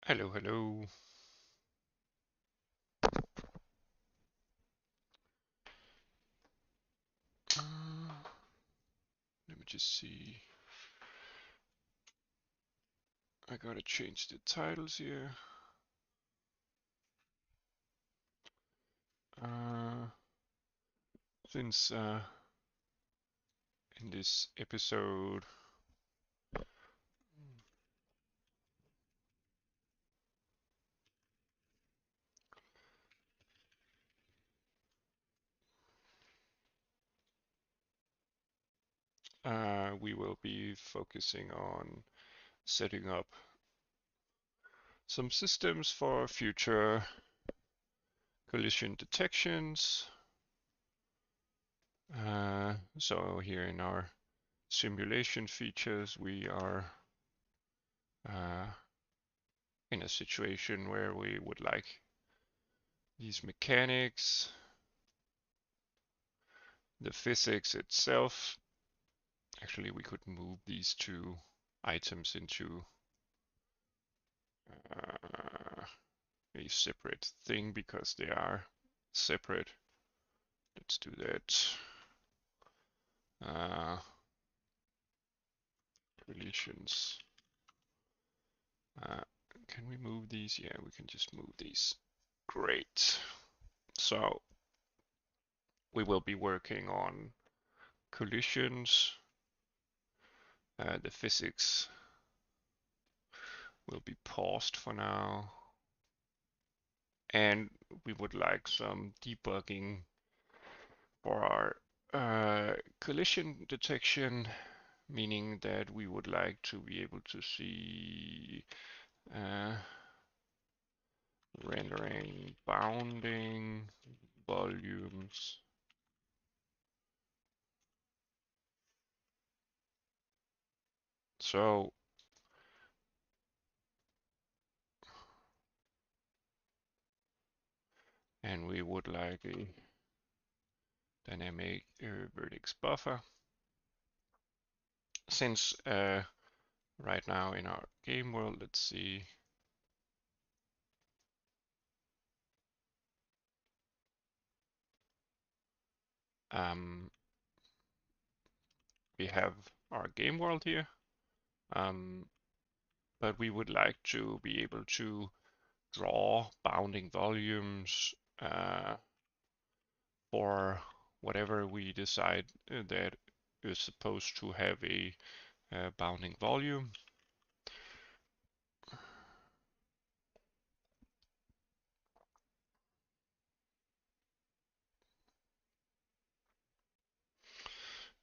Hello, hello. Let me just see. I gotta change the titles here. Uh, since in this episode, we will be focusing on setting up some systems for future collision detections. So here in our simulation features, we are uh, in a situation where we would like these mechanics, the physics itself. Actually, we could move these two items into uh, a separate thing because they are separate. Let's do that. Uh, Collisions. Uh, can we move these? Yeah, we can just move these. Great. So we will be working on collisions. The physics will be paused for now. And we would like some debugging for our collision detection, meaning that we would like to be able to see uh, rendering bounding volumes. So and we would like a dynamic vertex buffer. Since right now in our game world, let's see, um, we have our game world here, um, but we would like to be able to draw bounding volumes for whatever we decide that is supposed to have a bounding volume.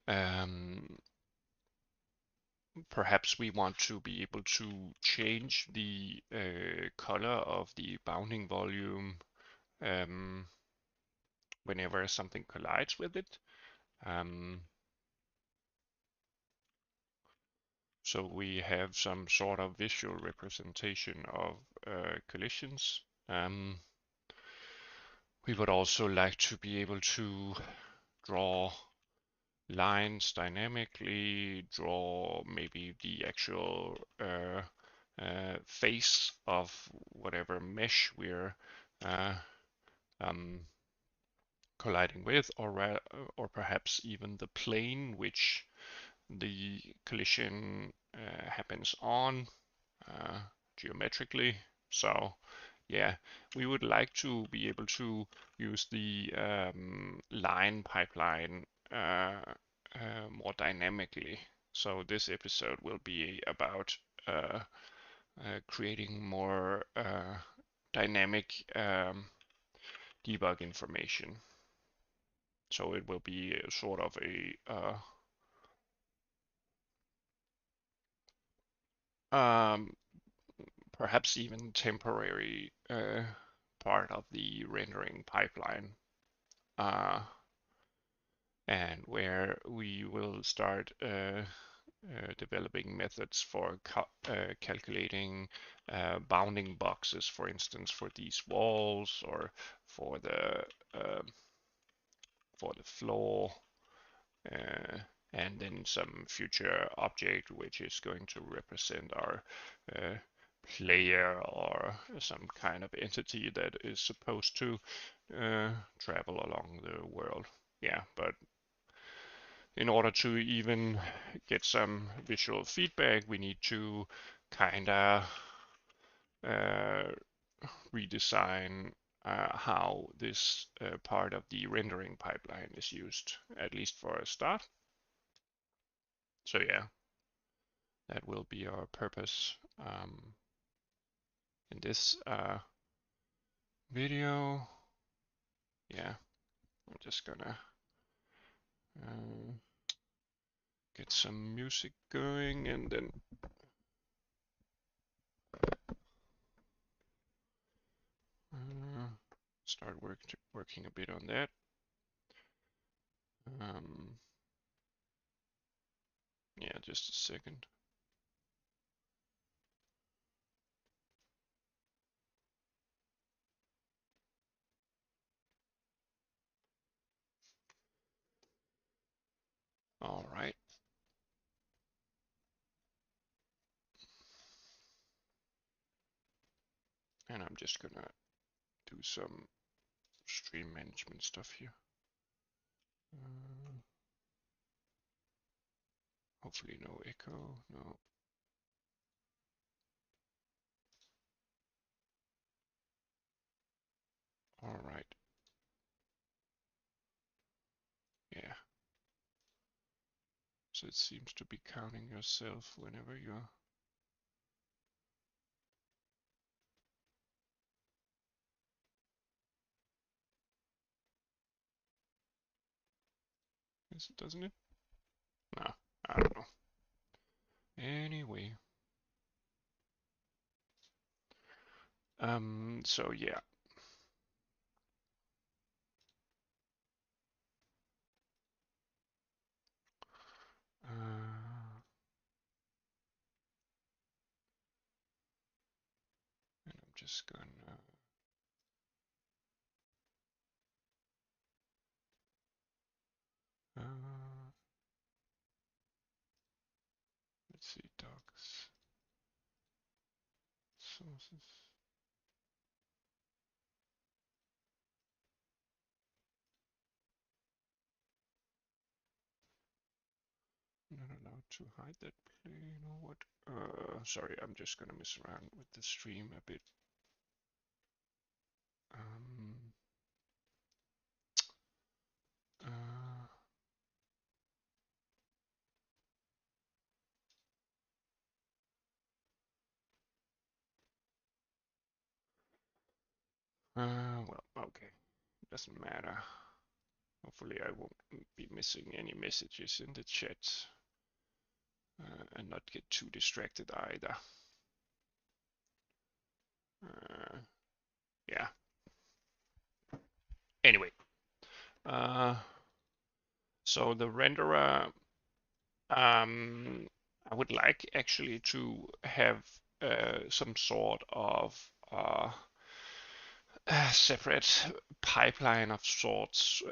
Um, Perhaps we want to be able to change the color of the bounding volume um, whenever something collides with it. Um, so we have some sort of visual representation of collisions. We would also like to be able to draw lines dynamically, draw maybe the actual face of whatever mesh we're uh, um, colliding with, or perhaps even the plane which the collision happens on geometrically. So yeah, we would like to be able to use the line pipeline more dynamically. So this episode will be about creating more dynamic debug information. So it will be a sort of a um, perhaps even temporary part of the rendering pipeline, and where we will start developing methods for calculating bounding boxes, for instance, for these walls or for the uh, for the floor, uh, and then some future object which is going to represent our player or some kind of entity that is supposed to travel along the world. Yeah, but in order to even get some visual feedback, we need to kind of uh, redesign how this part of the rendering pipeline is used, at least for a start. So yeah, that will be our purpose in this video. Yeah, I'm just gonna get some music going and then start working a bit on that. Yeah, just a second. All right. And I'm just gonna do some stream management stuff here. Hopefully no echo, no. All right. Yeah. So it seems to be counting yourself whenever you're. Doesn't it? No, I don't know. Anyway. So yeah. And I'm just gonna let's see, docs, sources. Not allowed to hide that plane or what? Sorry, I'm just gonna mess around with the stream a bit. Well, okay, doesn't matter. Hopefully I won't be missing any messages in the chat and not get too distracted either. Yeah. Anyway, so the renderer, I would like actually to have some sort of separate pipeline of sorts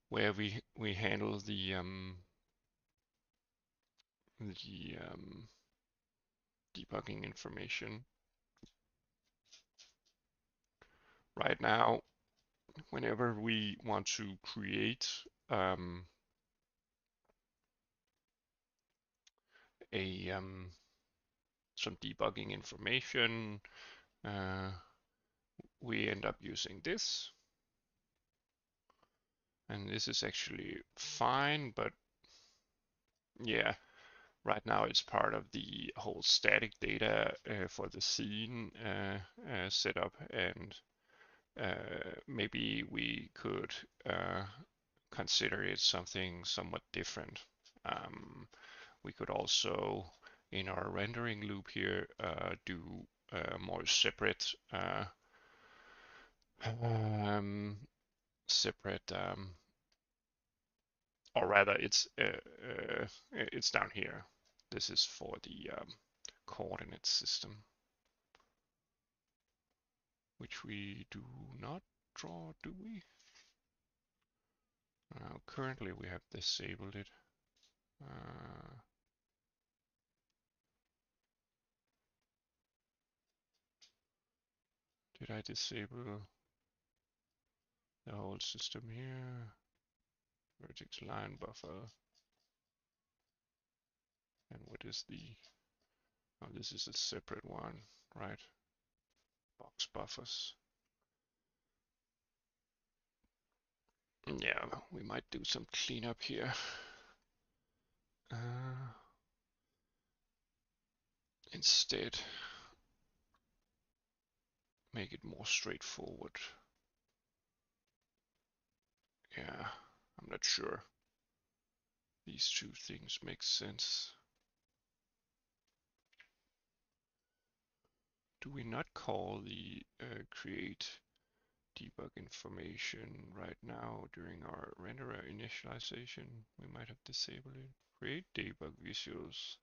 where we handle the debugging information. Right now, whenever we want to create some debugging information, we end up using this. And this is actually fine, but yeah, right now it's part of the whole static data for the scene setup, and maybe we could consider it something somewhat different. We could also, in our rendering loop here, do more separate separate or rather it's down here. This is for the coordinate system, which we do not draw, do we? Currently we have disabled it. Did I disable the whole system here? Vertex line buffer. And what is the, oh, this is a separate one, right? Box buffers. Yeah, we might do some cleanup here. Instead, make it more straightforward. Yeah, I'm not sure these two things make sense. Do we not call the create debug information right now during our renderer initialization? We might have disabled it. Create debug visuals.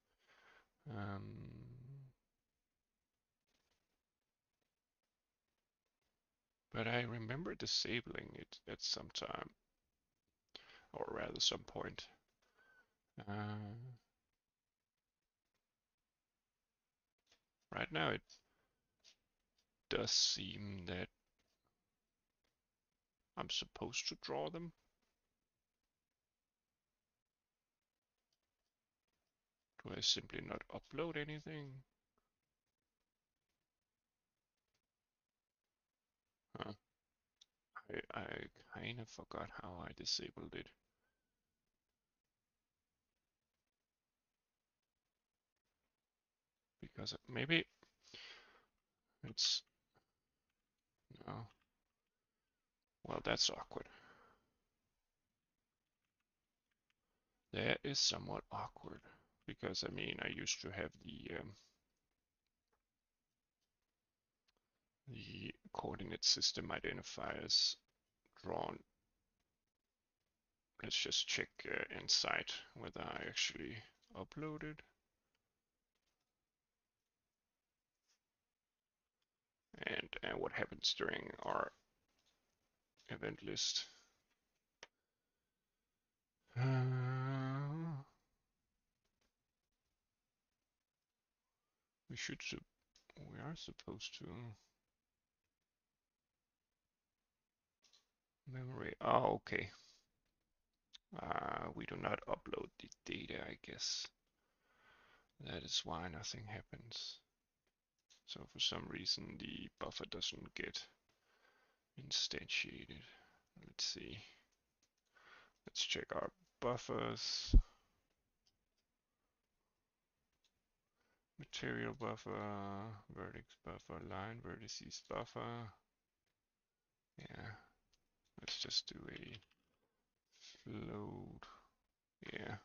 But I remember disabling it at some time, or rather some point. Right now it does seem that I'm supposed to draw them. Do I simply not upload anything? Huh. I kind of forgot how I disabled it. Because maybe it's, no. Well, that's awkward. That is somewhat awkward. Because I mean, I used to have the coordinate system identifiers drawn. Let's just check inside whether I actually uploaded. And what happens during our event list. We are supposed to memory. Oh, okay. We do not upload the data, I guess. That is why nothing happens. So for some reason the buffer doesn't get instantiated. Let's see. Let's check our buffers. Material buffer, vertex buffer, line vertices buffer. Yeah, let's just do a float. Yeah.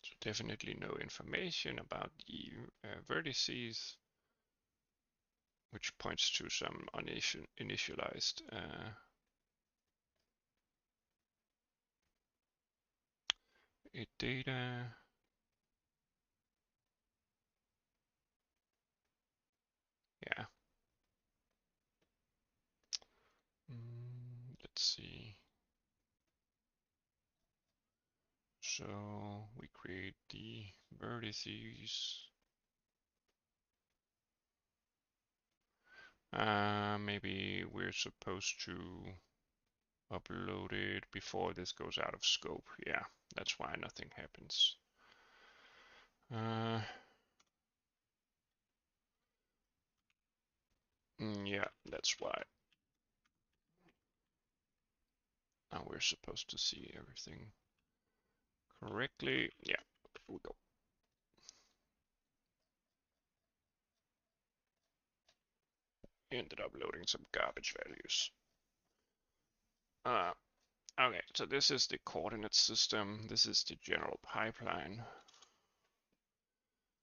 So definitely no information about the vertices, which points to some initialized data. Yeah. Let's see. So we create the vertices. Maybe we're supposed to upload it before this goes out of scope. Yeah, that's why nothing happens. Yeah, that's why. Now we're supposed to see everything correctly. Yeah, we go. Ended up loading some garbage values. Okay, so this is the coordinate system. This is the general pipeline.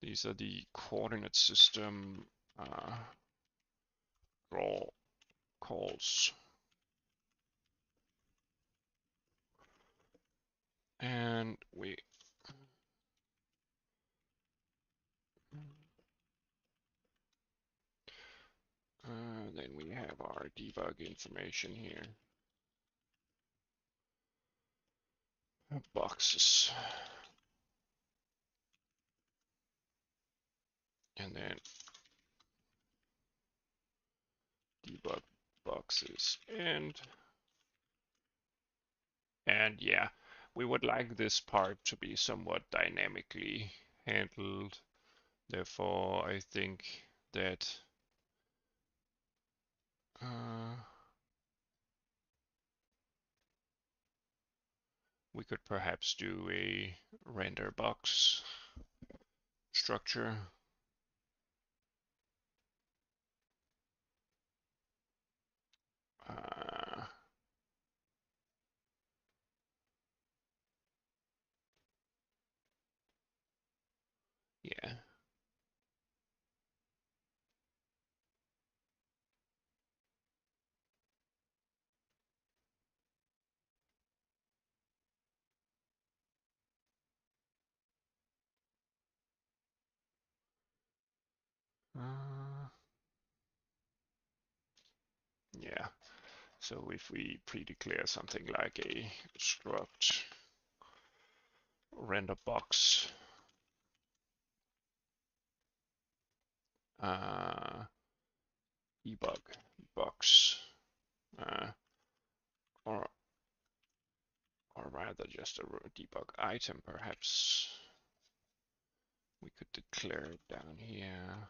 These are the coordinate system draw calls. And then we have our debug information here. Boxes. And and then debug boxes end. And yeah, we would like this part to be somewhat dynamically handled. Therefore, I think that we could perhaps do a render box structure. Yeah. Yeah. So if we pre-declare something like a struct render box debug box, or rather just a debug item, perhaps we could declare it down here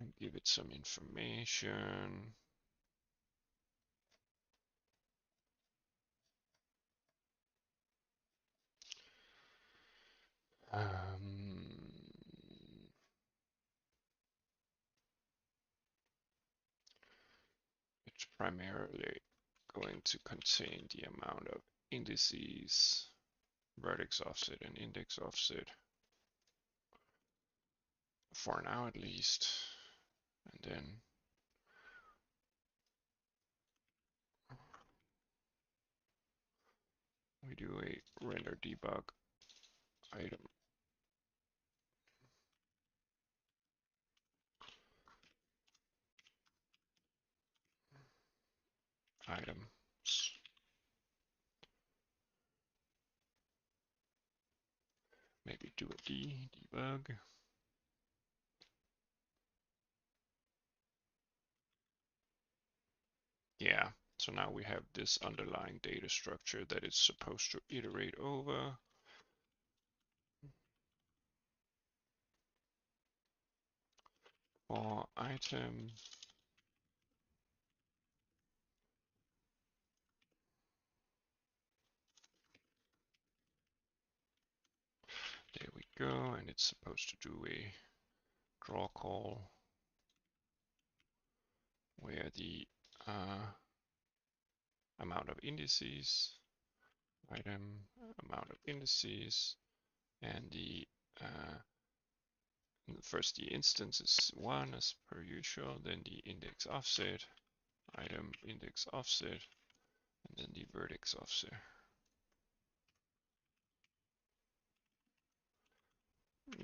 and give it some information. It's primarily going to contain the amount of indices, vertex offset and index offset, for now at least. And then we do a render debug item. Items. Maybe do a debug. Yeah, so now we have this underlying data structure that it's supposed to iterate over. For item, there we go, and it's supposed to do a draw call where the amount of indices, item amount of indices, and the first the instance is 1 as per usual, then the index offset, item index offset, and then the vertex offset.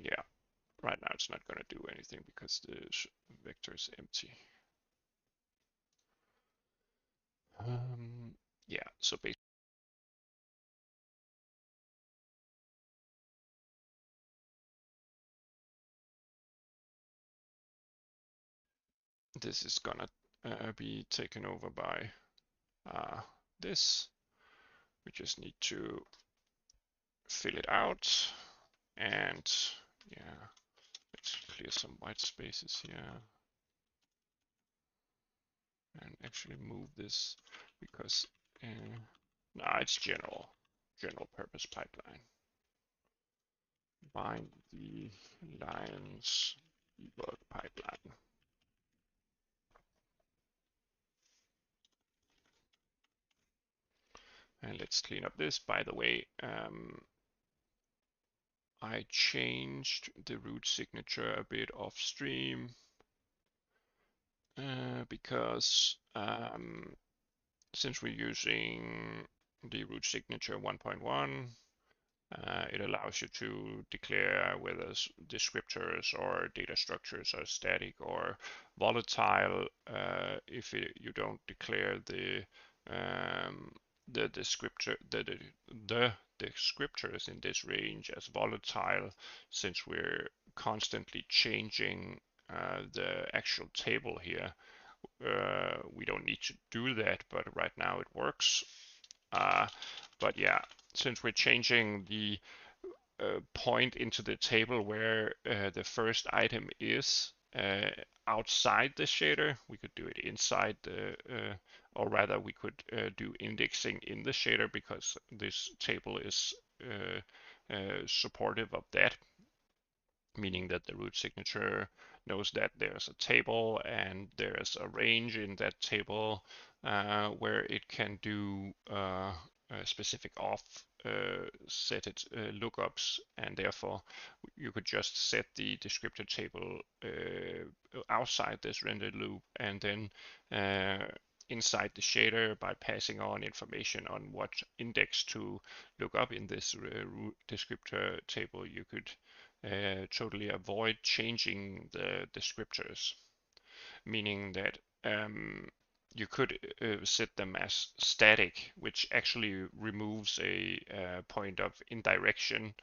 Yeah, right now it's not going to do anything because the vector is empty. Yeah, so basically this is gonna be taken over by this. We just need to fill it out, and yeah, let's clear some white spaces here and actually move this because it's general purpose pipeline. Bind the lines debug pipeline. And let's clean up this. By the way, I changed the root signature a bit off stream because since we're using the root signature 1.1, it allows you to declare whether descriptors or data structures are static or volatile if you don't declare the descriptors in this range as volatile, since we're constantly changing the actual table here. We don't need to do that, but right now it works. But yeah, since we're changing the point into the table where the first item is outside the shader, we could do it inside the, or rather we could do indexing in the shader, because this table is supportive of that, meaning that the root signature knows that there's a table and there's a range in that table where it can do specific off set it lookups, and therefore you could just set the descriptor table outside this rendered loop, and then inside the shader, by passing on information on what index to look up in this root descriptor table, you could totally avoid changing the descriptors, meaning that you could set them as static, which actually removes a point of indirection,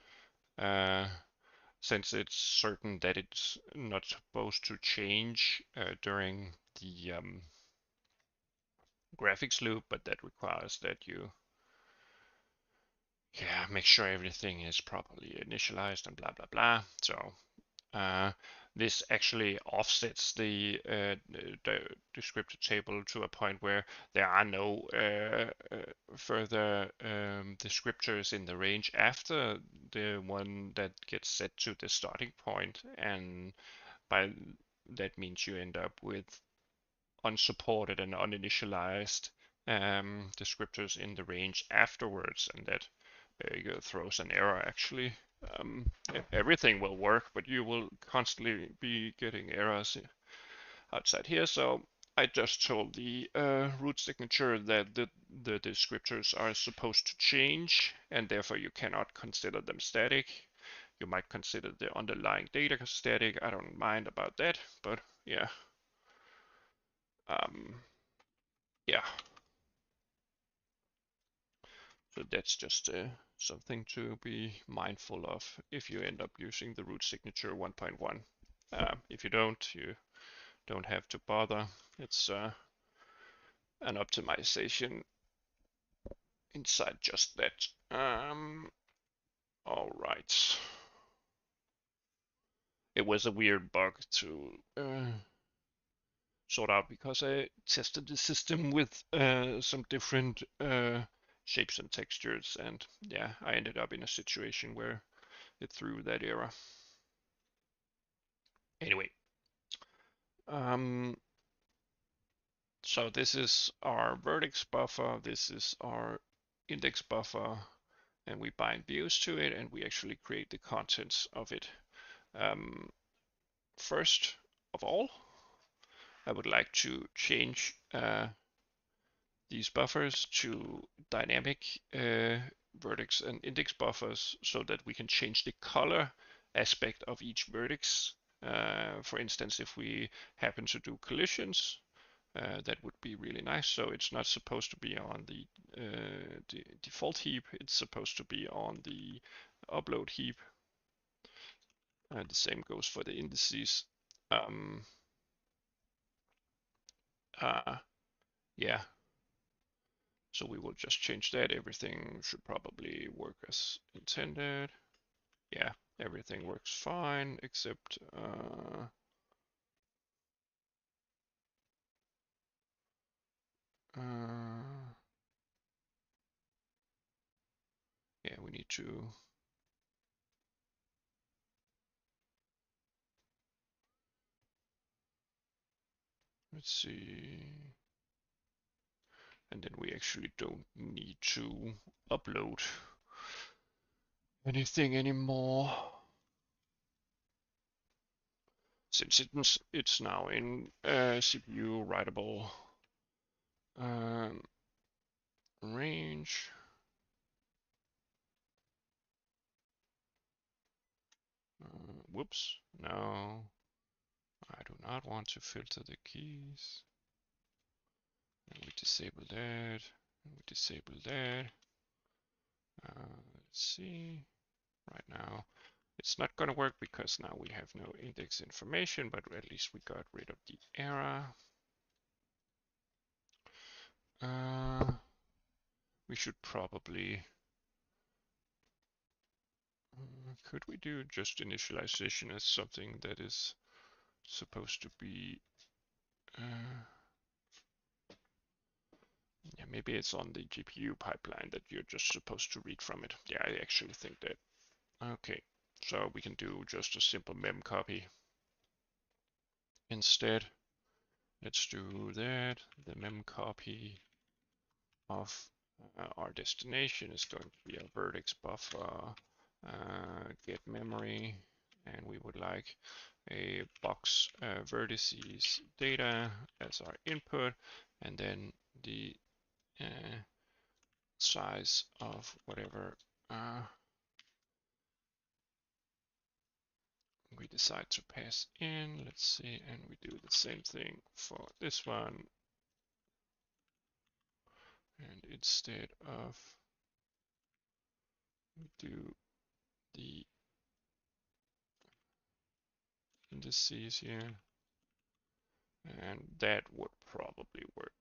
since it's certain that it's not supposed to change during the graphics loop, but that requires that you make sure everything is properly initialized and blah blah blah. So this actually offsets the descriptor table to a point where there are no further descriptors in the range after the one that gets set to the starting point, and by that means you end up with unsupported and uninitialized descriptors in the range afterwards, and that throws an error actually. Everything will work, but you will constantly be getting errors outside here. So I just told the root signature that the descriptors are supposed to change, and therefore you cannot consider them static. You might consider the underlying data static. I don't mind about that, but yeah. Yeah. So that's just something to be mindful of if you end up using the root signature 1.1. If you don't have to bother. It's an optimization inside just that. All right. It was a weird bug to sort out, because I tested the system with some different shapes and textures, and yeah, I ended up in a situation where it threw that error. Anyway, so this is our vertex buffer, this is our index buffer, and we bind views to it, and we actually create the contents of it. First of all, I would like to change these buffers to dynamic vertex and index buffers, so that we can change the color aspect of each vertex. For instance, if we happen to do collisions, that would be really nice. So it's not supposed to be on the default heap, it's supposed to be on the upload heap. The same goes for the indices. Yeah, so we will just change that. Everything should probably work as intended. Yeah, everything works fine, except yeah, we need to let's see, and then we actually don't need to upload anything anymore, since it's now in CPU writable range. Whoops, no, I do not want to filter the keys. And we disable that. We disable that. Let's see. Right now, it's not going to work because now we have no index information, but at least we got rid of the error. We should probably, could we do just initialization as something that is supposed to be, yeah, maybe it's on the GPU pipeline that you're just supposed to read from it. Yeah, I actually think that. Okay, so we can do just a simple mem copy instead. Let's do that. The mem copy of our destination is going to be a vertex buffer, get memory, and we would like a box vertices data as our input, and then the size of whatever we decide to pass in. Let's see, and we do the same thing for this one. And instead of, we do the indices here, and that would probably work.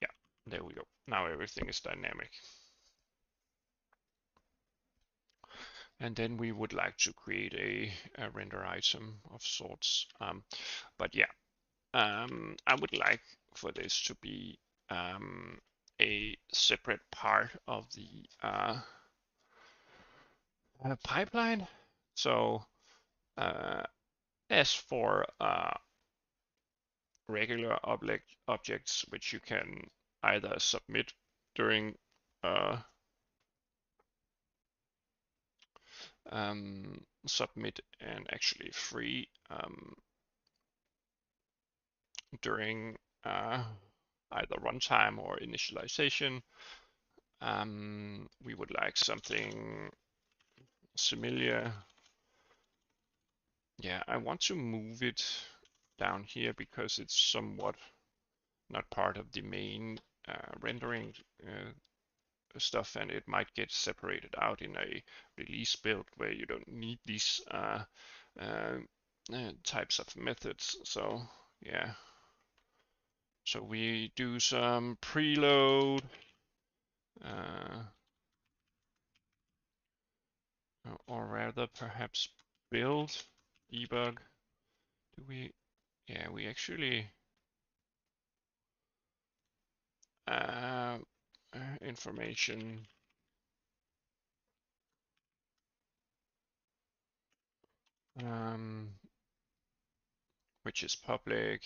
Yeah, there we go. Now everything is dynamic. And then we would like to create a render item of sorts. But yeah, I would like for this to be a separate part of the pipeline. So as for regular objects, which you can either submit during submit and actually free during either runtime or initialization. We would like something similar. Yeah, I want to move it down here because it's somewhat not part of the main rendering stuff, and it might get separated out in a release build where you don't need these types of methods. So yeah, so we do some preload, or rather perhaps build debug. Do we? Yeah, we actually information which is public.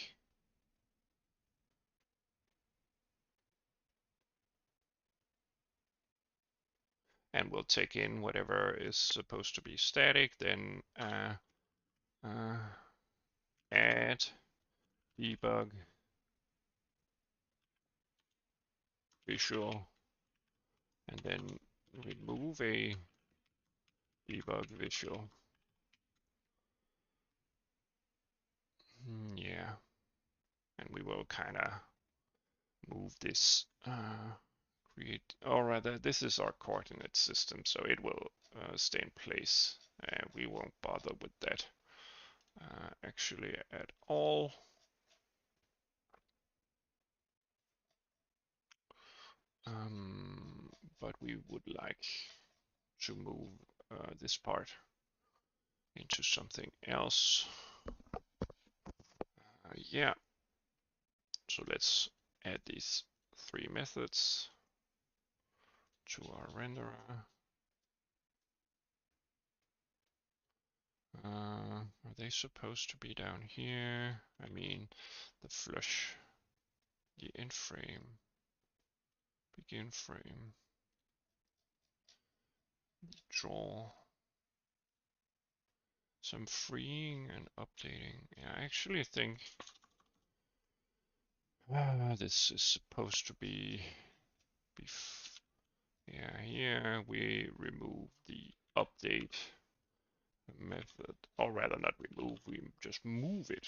And we'll take in whatever is supposed to be static, then add debug visual, and then remove a debug visual. Yeah, and we will kind of move this, create, or rather, this is our coordinate system, so it will stay in place. We won't bother with that actually at all. But we would like to move this part into something else. Yeah, so let's add these three methods to our renderer. Are they supposed to be down here? I mean, the flush, the end frame, begin frame, draw, some freeing and updating. Yeah, I actually think this is supposed to be, yeah, here we remove the update method, or rather not remove, we just move it.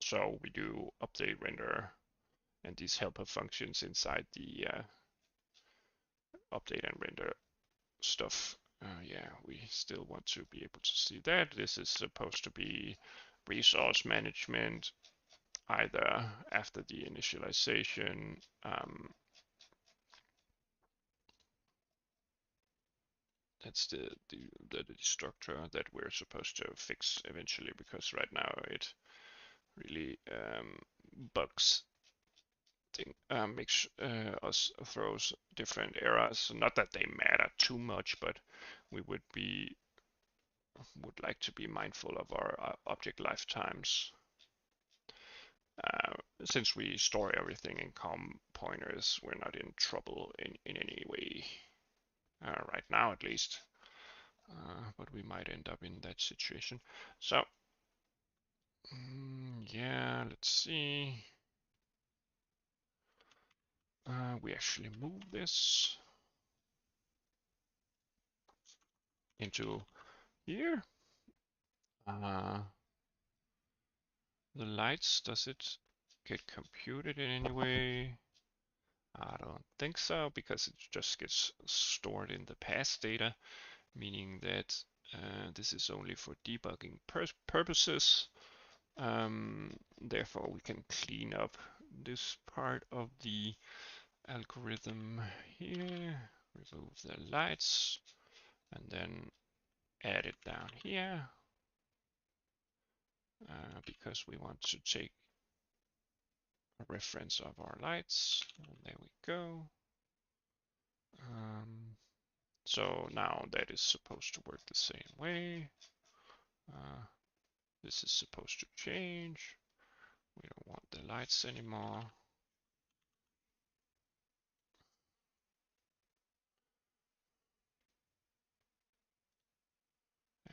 So we do update render and these helper functions inside the update and render stuff. Yeah, we still want to be able to see that. This is supposed to be resource management, either after the initialization. That's the structure that we're supposed to fix eventually, because right now it really bugs makes us throws different errors. Not that they matter too much, but we would like to be mindful of our object lifetimes. Since we store everything in COM pointers, we're not in trouble in any way, right now at least. But we might end up in that situation. So, yeah, let's see. We actually move this into here. The lights, does it get computed in any way? I don't think so, because it just gets stored in the past data, meaning that this is only for debugging purposes. Therefore, we can clean up this part of the algorithm here, remove the lights, and then add it down here, because we want to take a reference of our lights. And there we go. So now that is supposed to work the same way. This is supposed to change. We don't want the lights anymore.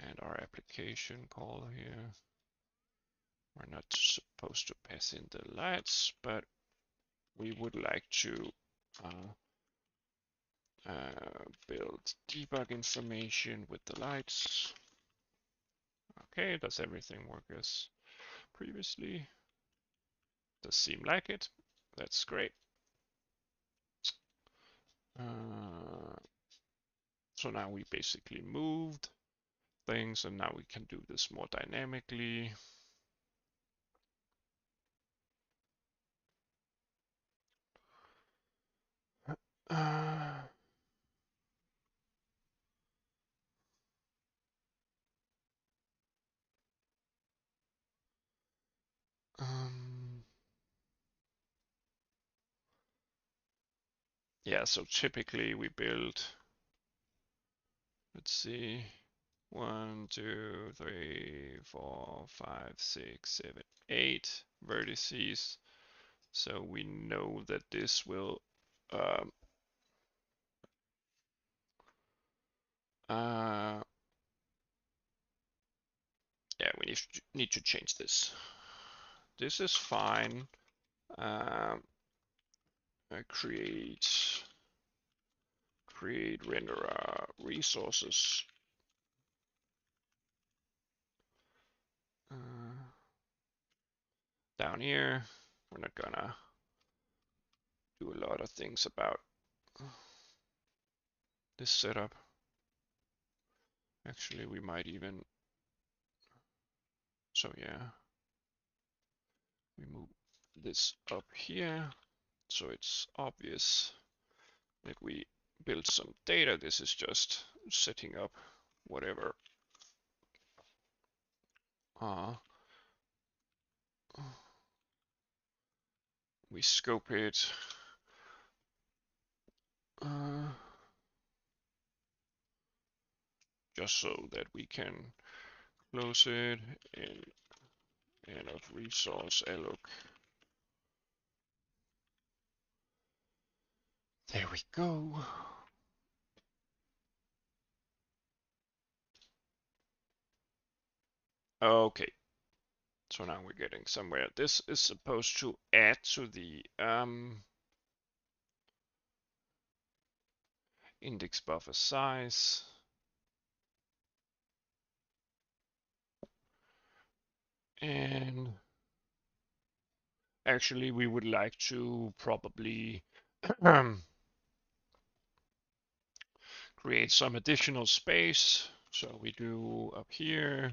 And our application call here. We're not supposed to pass in the lights, but we would like to build debug information with the lights. Okay, does everything work as previously? Does seem like it. That's great. So now we basically moved things, and now we can do this more dynamically. Yeah, so typically we build, let's see, 1, 2, 3, 4, 5, 6, 7, 8 vertices. So we know that this will yeah, we need to change this. This is fine. Create renderer resources. Down here, we're not gonna do a lot of things about this setup. Actually, we might even, so yeah, we move this up here so it's obvious that we build some data. This is just setting up whatever we scope it. Just so that we can close it in end of resource alloc. There we go. Okay, so now we're getting somewhere. This is supposed to add to the index buffer size. And Actually, we would like to probably create some additional space. So we do up here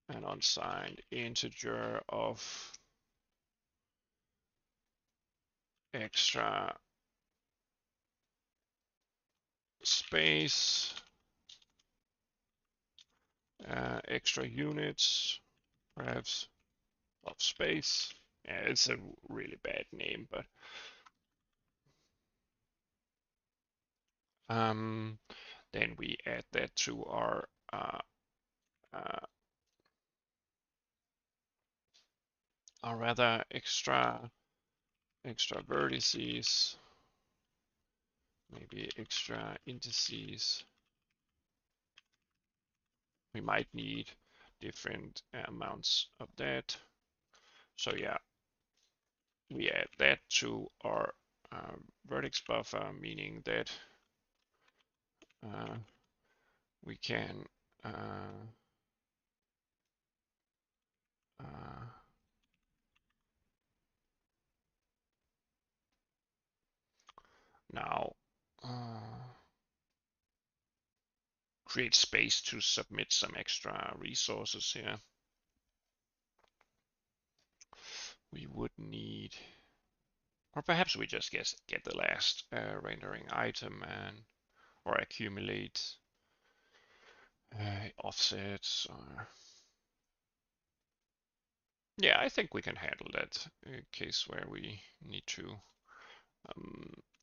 an unsigned integer of extra space, extra units, perhaps, of space. Yeah, it's a really bad name, but then we add that to our uh, or rather extra vertices, maybe extra indices. We might need different amounts of that. So yeah, we add that to our vertex buffer, meaning that we can now create space to submit some extra resources here. We would need, or perhaps we just get the last rendering item and or accumulate offsets. Or yeah, I think we can handle that case where we need to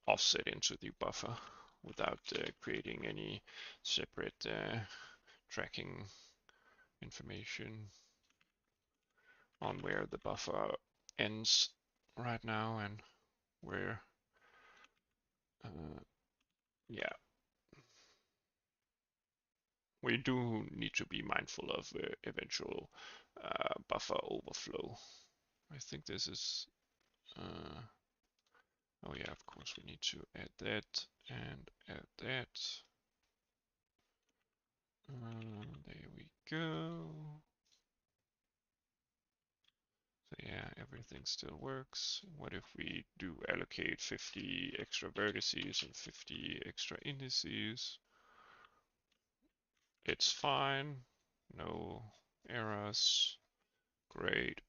offset into the buffer without creating any separate tracking information on where the buffer ends right now and where yeah, we do need to be mindful of eventual buffer overflow. I think this is oh yeah, of course we need to add that and add that. There we go. So yeah, everything still works. What if we do allocate 50 extra vertices and 50 extra indices? It's fine. No errors. Great.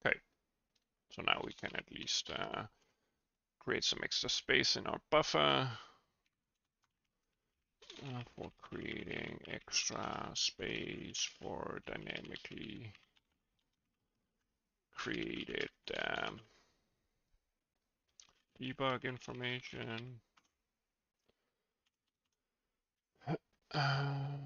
Okay, so now we can at least create some extra space in our buffer for creating extra space for dynamically created debug information. Uh,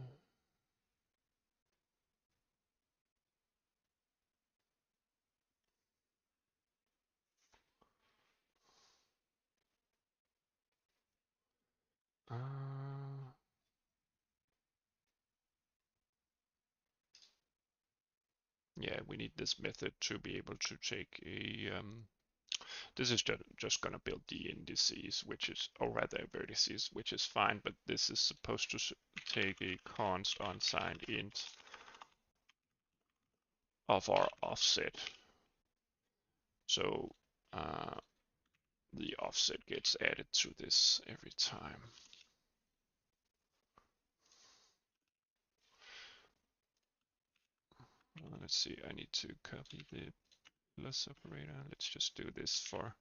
yeah, we need this method to be able to take a this is just gonna build the indices, which is, or rather vertices, which is fine, but this is supposed to take a const unsigned int of our offset. So the offset gets added to this every time. Let's see, I need to copy the plus operator. Let's just do this for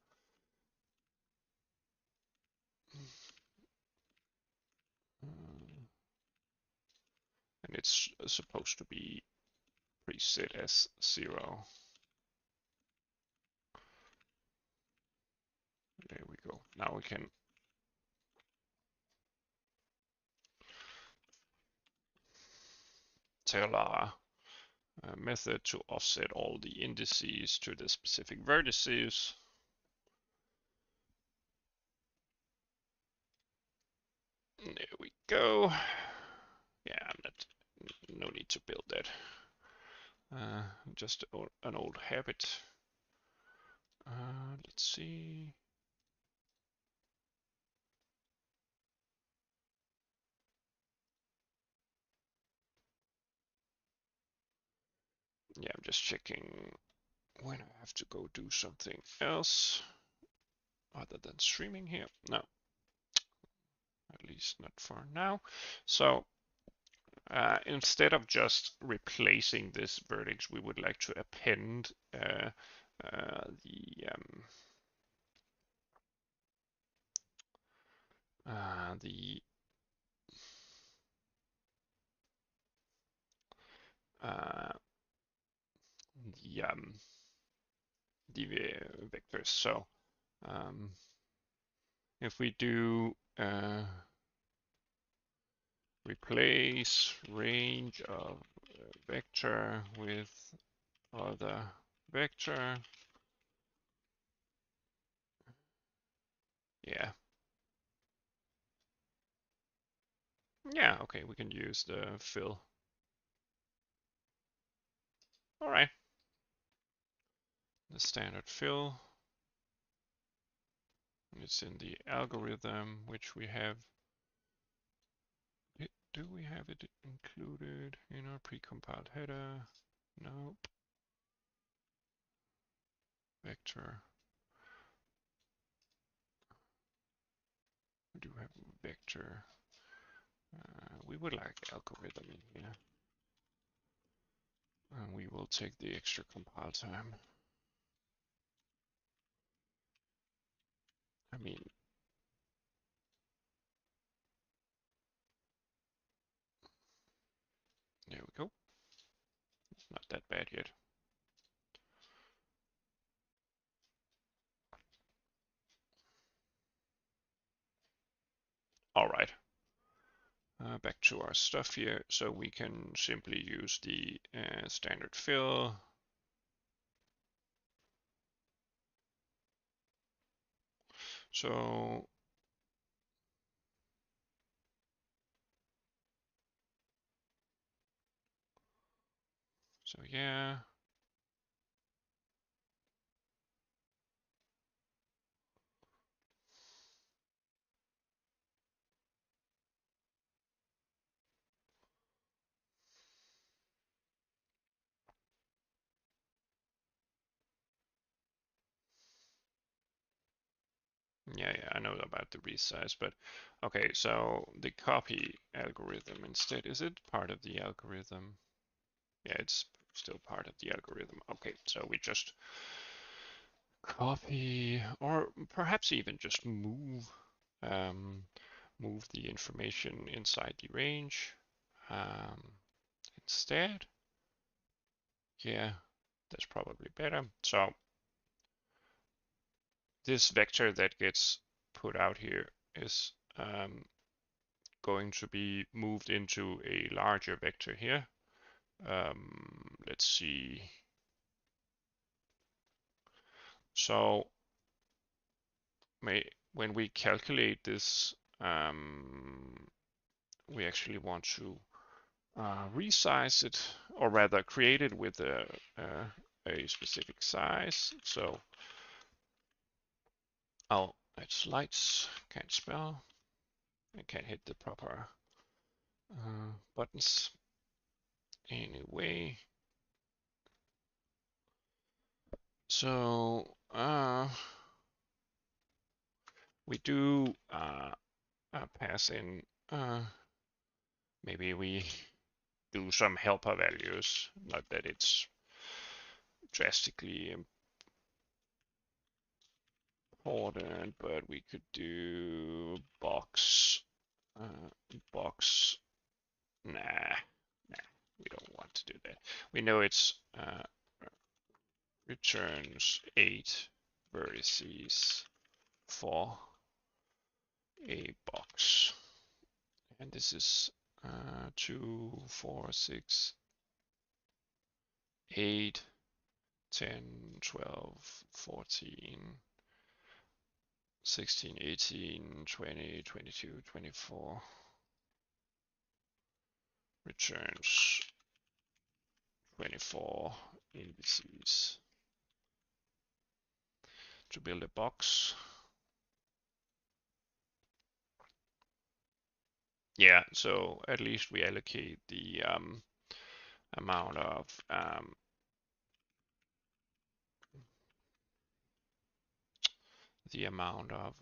and it's supposed to be preset as 0. There we go. Now we can tell our method to offset all the indices to the specific vertices. There we go. Yeah, I'm not. No need to build that. Just an old habit. Let's see. Yeah, I'm just checking when I have to go do something else other than streaming here. No, at least not for now. So instead of just replacing this vertex, we would like to append the the vectors. So if we do replace range of vector with other vector, yeah, okay, we can use the fill. All right, the standard fill. It's in the algorithm, which we have. Do we have it included in our precompiled header? Nope. Vector. We do have vector. We would like algorithm in here. And we will take the extra compile time. I mean, there we go. It's not that bad yet. All right. Back to our stuff here. So we can simply use the standard fill. So yeah. Yeah, I know about the resize, but okay, so the copy algorithm instead, is it part of the algorithm? Yeah, it's still part of the algorithm. Okay, so we just copy, or perhaps even just move the information inside the range instead. Yeah, that's probably better. So this vector that gets put out here is going to be moved into a larger vector here. Let's see. So when we calculate this, we actually want to resize it, or rather create it with a specific size. So it's lights, can't spell. I can't hit the proper buttons. Anyway, so we do pass in, maybe we do some helper values, not that it's drastically important, but we could do box, box, nah, we don't want to do that. We know it's returns 8 vertices for a box. And this is 2, 4, 6, 8, 10, 12, 14, 16, 18, 20, 22, 24. Returns 24 indices to build a box. Yeah, so at least we allocate the amount of the amount of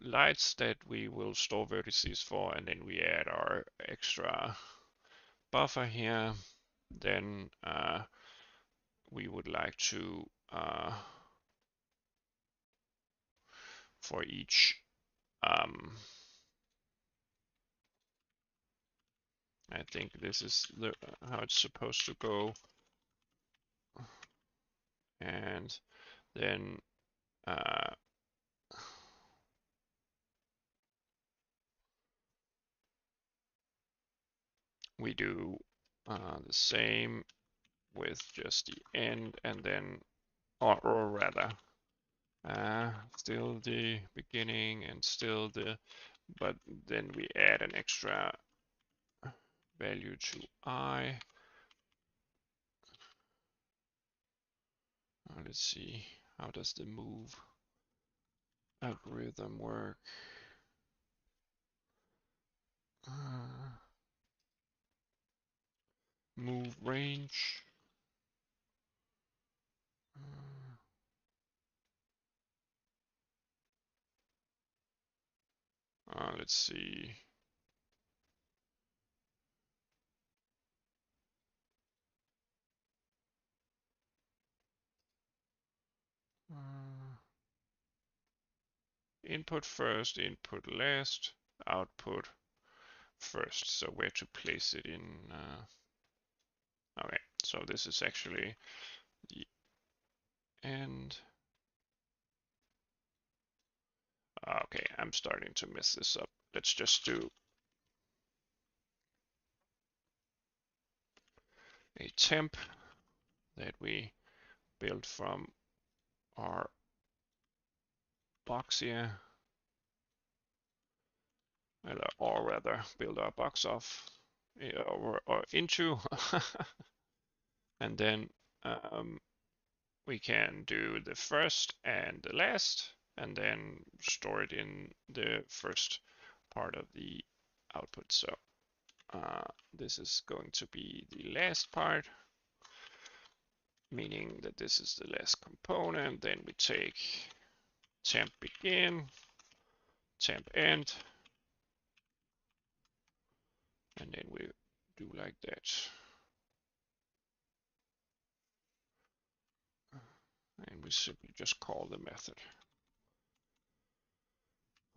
lights that we will store vertices for, and then we add our extra buffer here. Then we would like to for each I think this is how it's supposed to go, and then we do the same with just the end, and then or rather still the beginning and still the, but then we add an extra value to I. Let's see, how does the move algorithm work? Move range. Let's see. Input first, input last, output first. So where to place it in? Okay, so this is actually the end. Okay, I'm starting to mess this up. Let's just do a temp that we build from our box here, or rather build our box off or into, and then we can do the first and the last, and then store it in the first part of the output. So this is going to be the last part, meaning that this is the last component. Then we take temp begin, temp end, and then we do like that. And we simply just call the method.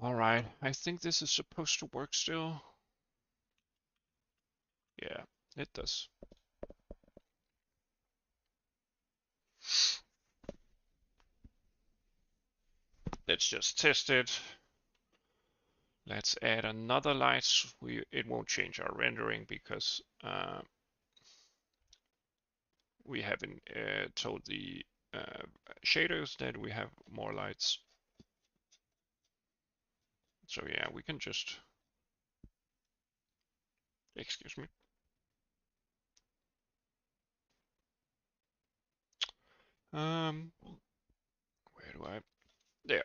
All right, I think this is supposed to work still. Yeah, it does. Let's just test it. Let's add another light. It won't change our rendering because we haven't told the shaders that we have more lights. So yeah, we can just, excuse me. Where do I, there.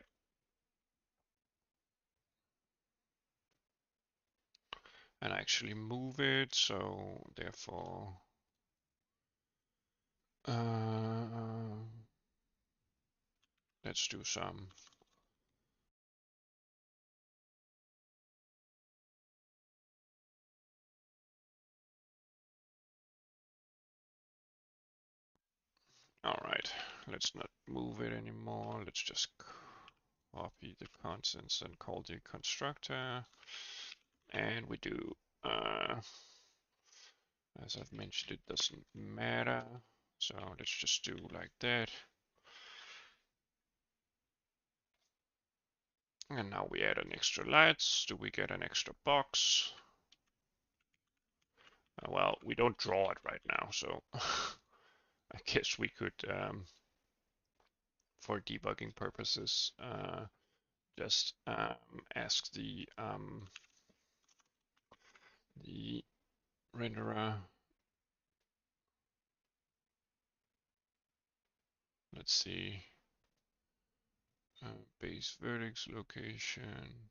And actually move it, so therefore, let's do some. All right, let's not move it anymore. Let's just copy the contents and call the constructor. And we do, as I've mentioned, it doesn't matter. So let's just do like that. And now we add an extra lights. Do we get an extra box? Well, we don't draw it right now, so I guess we could, for debugging purposes, just ask the renderer. Let's see, base vertex location.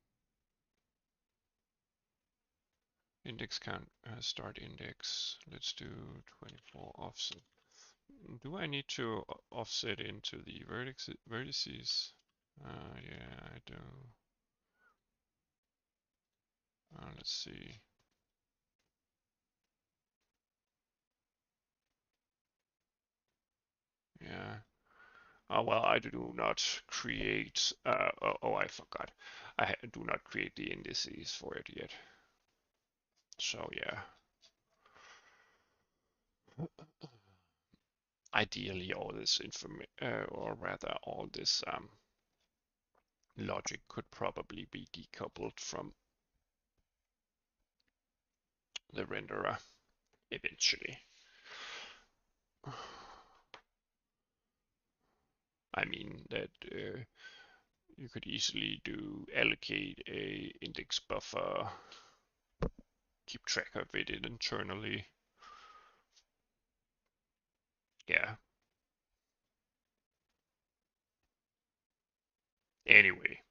index count, start index. Let's do 24 offset. Do I need to offset into the vertices? Yeah, I do. Let's see. Yeah. Oh, well, I do not create, oh, I forgot. I do not create the indices for it yet. So yeah. Ideally, all this or rather all this logic could probably be decoupled from the renderer eventually. I mean that you could easily allocate a index buffer, keep track of it internally. Yeah. Anyway,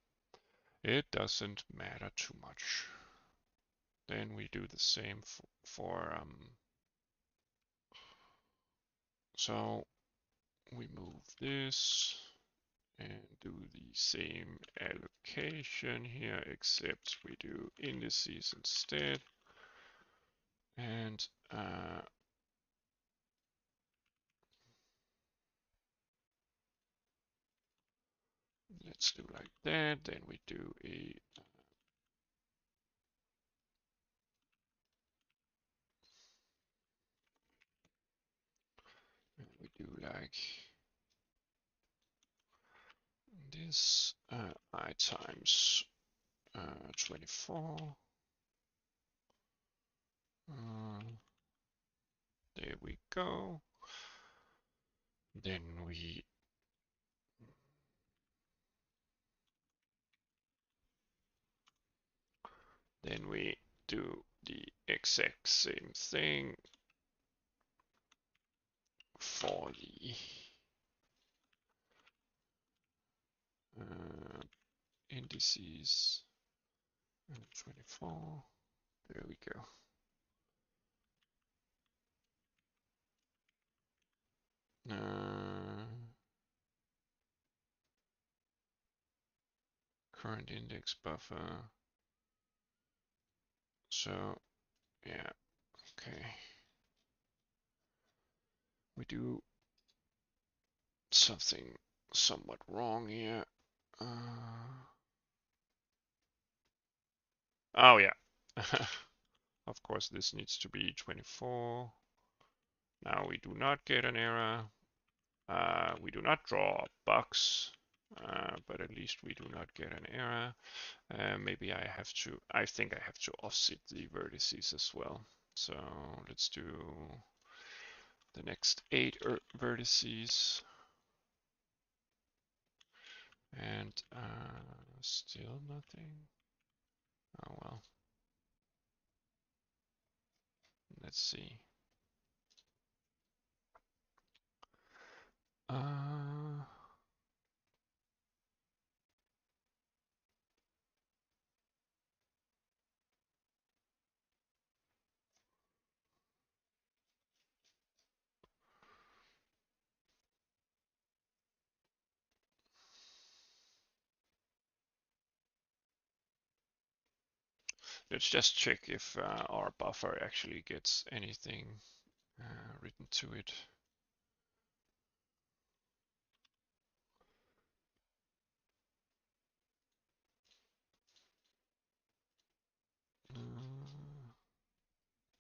it doesn't matter too much. Then we do the same for so we move this and do the same allocation here, except we do indices instead. And let's do like that. Then we do like this I times 24. There we go. Then we do the exact same thing for the indices 24. There we go. Current index buffer. So yeah, okay. We do something somewhat wrong here. Oh yeah. Of course, this needs to be 24. Now we do not get an error. We do not draw a box, but at least we do not get an error. Maybe I think I have to offset the vertices as well. So let's do the next 8 vertices. And still nothing. Oh well. Let's see. Let's just check if our buffer actually gets anything written to it.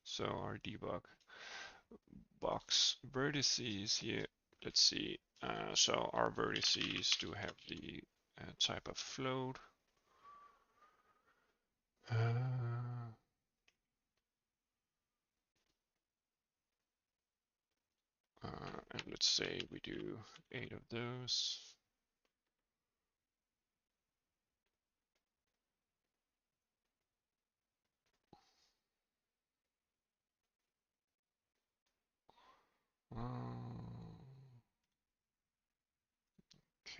So our debug box vertices here, let's see. So our vertices do have the type of float. And let's say we do 8 of those.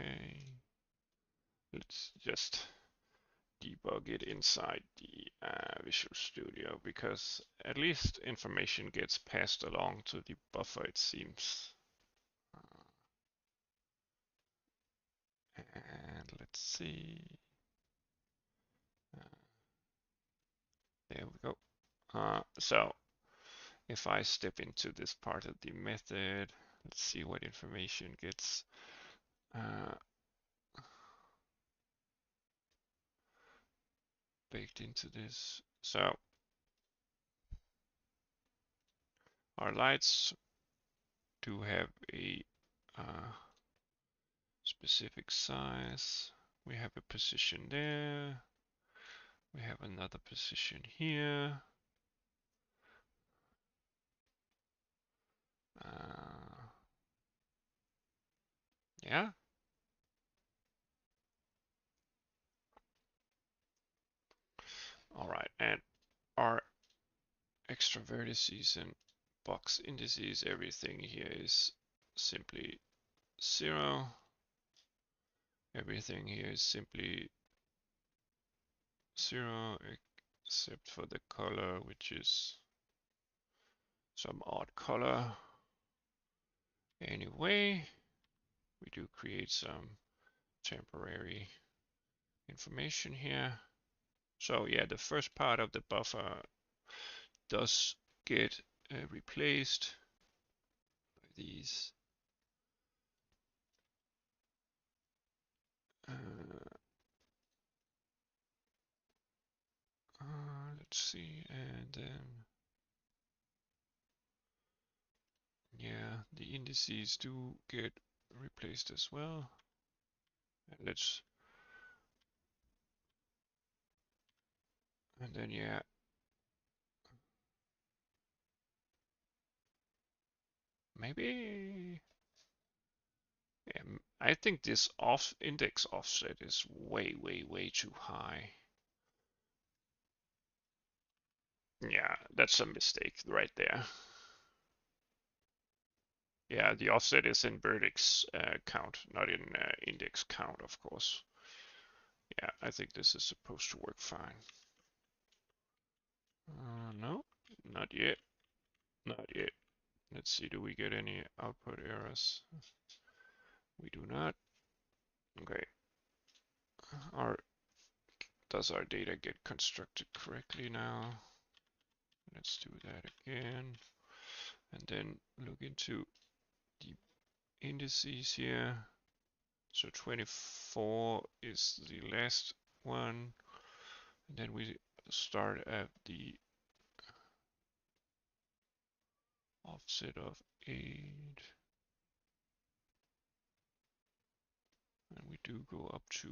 Okay. Let's just debug it inside the Visual Studio, because at least information gets passed along to the buffer, it seems. And let's see. There we go. So if I step into this part of the method, let's see what information gets baked into this. So our lights do have a specific size. We have a position there. We have another position here. Yeah. All right, and our extra vertices and box indices, everything here is simply 0. Everything here is simply 0 except for the color, which is some odd color. Anyway, we do create some temporary information here. So yeah, the first part of the buffer does get replaced by these let's see, and then yeah, the indices do get replaced as well. And let's, and then yeah, maybe, yeah, I think this index offset is way too high. Yeah, that's a mistake right there. Yeah, the offset is in vertex count, not in index count, of course. Yeah, I think this is supposed to work fine. No, not yet. Not yet. Let's see, do we get any output errors? We do not. Okay. Does our data get constructed correctly now? Let's do that again. And then look into the indices here. So 24 is the last one. And then we start at the offset of 8. And we do go up to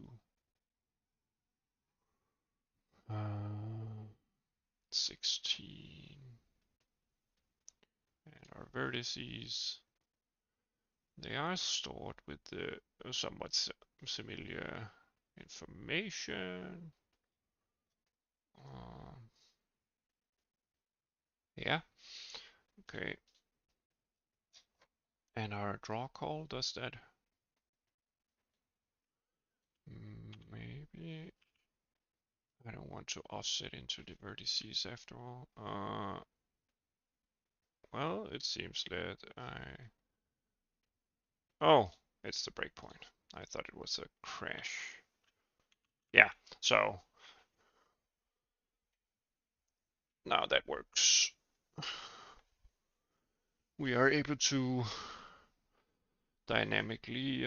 16. And our vertices, they are stored with the somewhat similar information. Yeah, okay. And our draw call does that? Maybe. I don't want to offset into the vertices after all. Well, it seems that oh, it's the breakpoint. I thought it was a crash. Yeah, so now that works. We are able to dynamically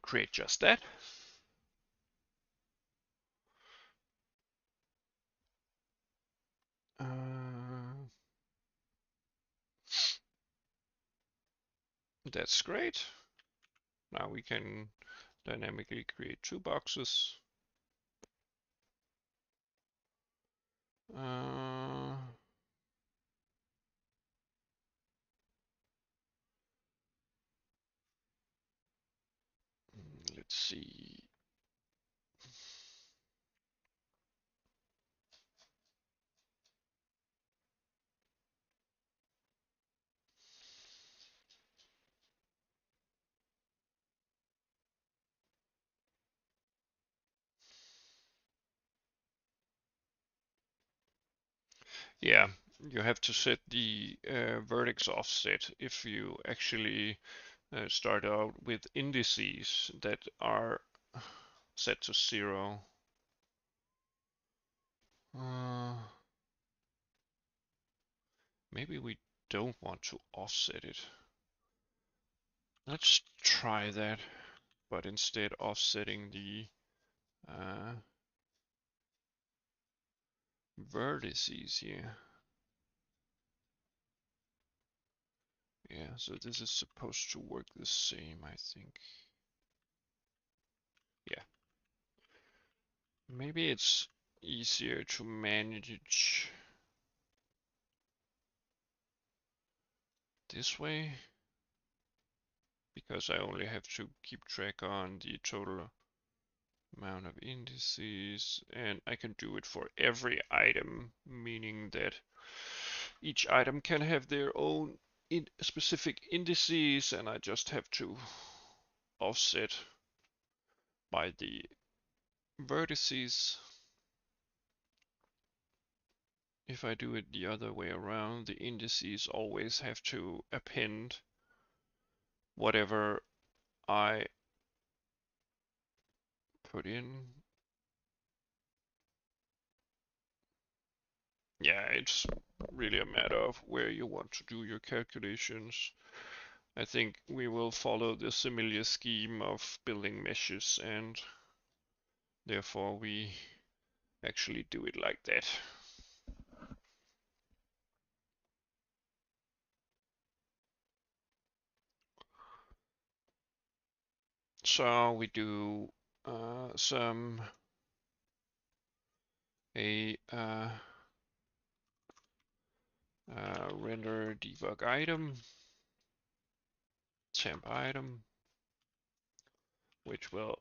create just that. That's great. Now we can dynamically create 2 boxes. Let's see. Yeah, you have to set the vertex offset if you actually start out with indices that are set to 0. Uh, Maybe we don't want to offset it. Let's try that, but instead offsetting the vertices here. Yeah, so this is supposed to work the same, I think. Yeah. Maybe it's easier to manage this way, because I only have to keep track on the total amount of indices, and I can do it for every item, meaning that each item can have their own specific indices, and I just have to offset by the vertices. If I do it the other way around, the indices always have to append whatever I put in. Yeah, it's really a matter of where you want to do your calculations. I think we will follow the similar scheme of building meshes, and therefore we actually do it like that. So we do some a render debug item, temp item, which will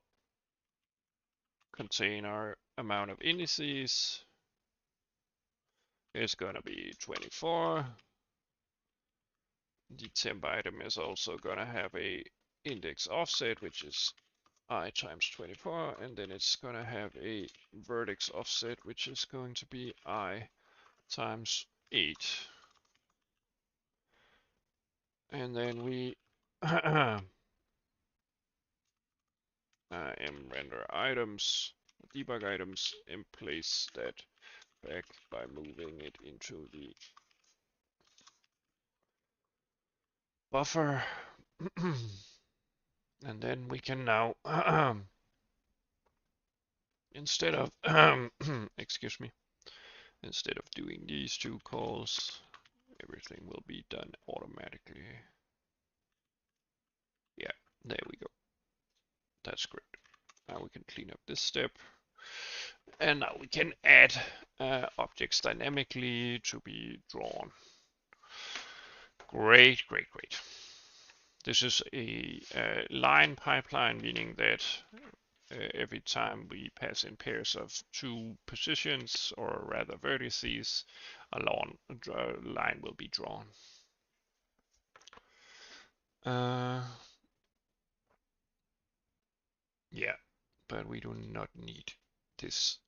contain our amount of indices. It's gonna be 24. The temp item is also gonna have a index offset, which is I times 24, and then it's gonna have a vertex offset, which is going to be I times 8. And then we render items, debug items, and place that back by moving it into the buffer. And then we can now, instead of, excuse me, instead of doing these two calls, everything will be done automatically. Yeah, there we go. That's great. Now we can clean up this step. And now we can add objects dynamically to be drawn. Great, great, great. This is a line pipeline, meaning that every time we pass in pairs of two positions, or rather vertices, a line will be drawn. Yeah, but we do not need this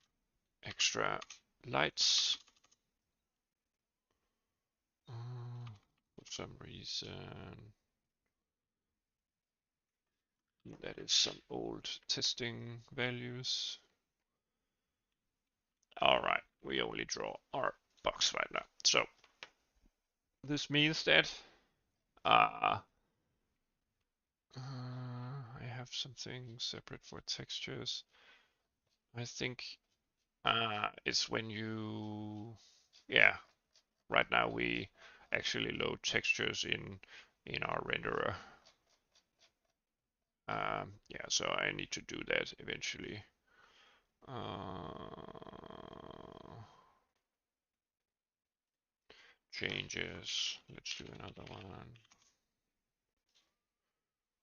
extra lights. For some reason, that is some old testing values. All right, we only draw our box right now. So this means that I have something separate for textures. I think it's when you, yeah, right now we actually load textures in our renderer. Yeah, so I need to do that eventually. Changes. Let's do another one.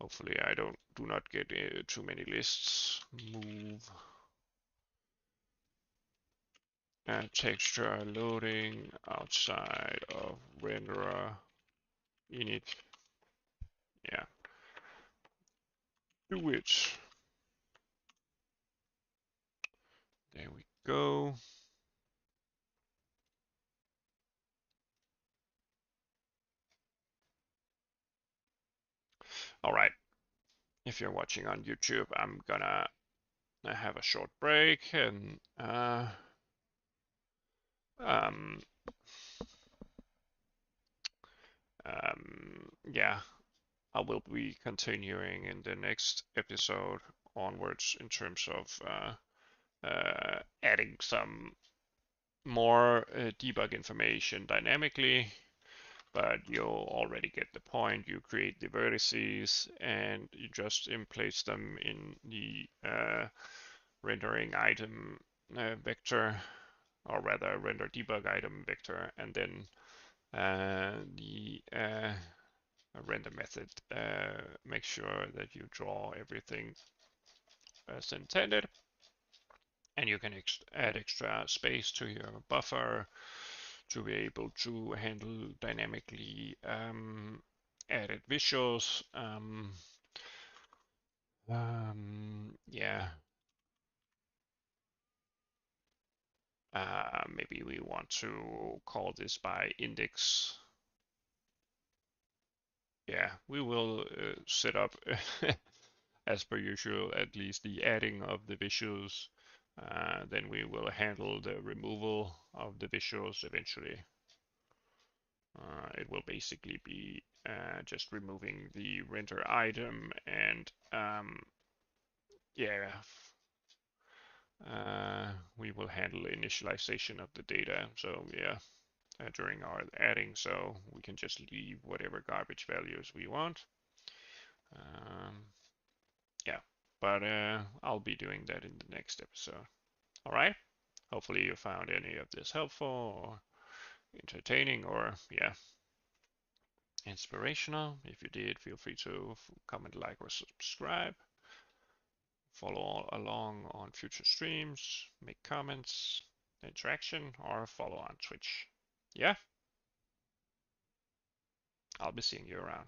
Hopefully I do not get too many lists. Move. Texture loading outside of renderer init. Yeah. Do it. There we go. All right. If you're watching on YouTube, I'm gonna have a short break and um, yeah, I will be continuing in the next episode onwards in terms of adding some more debug information dynamically, but you'll already get the point. You create the vertices and you just place them in the rendering item vector, or rather render debug item vector, and then the render method make sure that you draw everything as intended, and you can add extra space to your buffer to be able to handle dynamically added visuals. Yeah, maybe we want to call this by index. Yeah, we will set up as per usual at least the adding of the visuals. Then we will handle the removal of the visuals eventually. It will basically be just removing the render item and yeah, we will handle initialization of the data. So yeah, during our adding, so we can just leave whatever garbage values we want. Yeah, but I'll be doing that in the next episode. All right. Hopefully you found any of this helpful or entertaining or yeah, inspirational. If you did, feel free to comment, like, or subscribe. Follow along on future streams, make comments, interaction, or follow on Twitch. Yeah, I'll be seeing you around.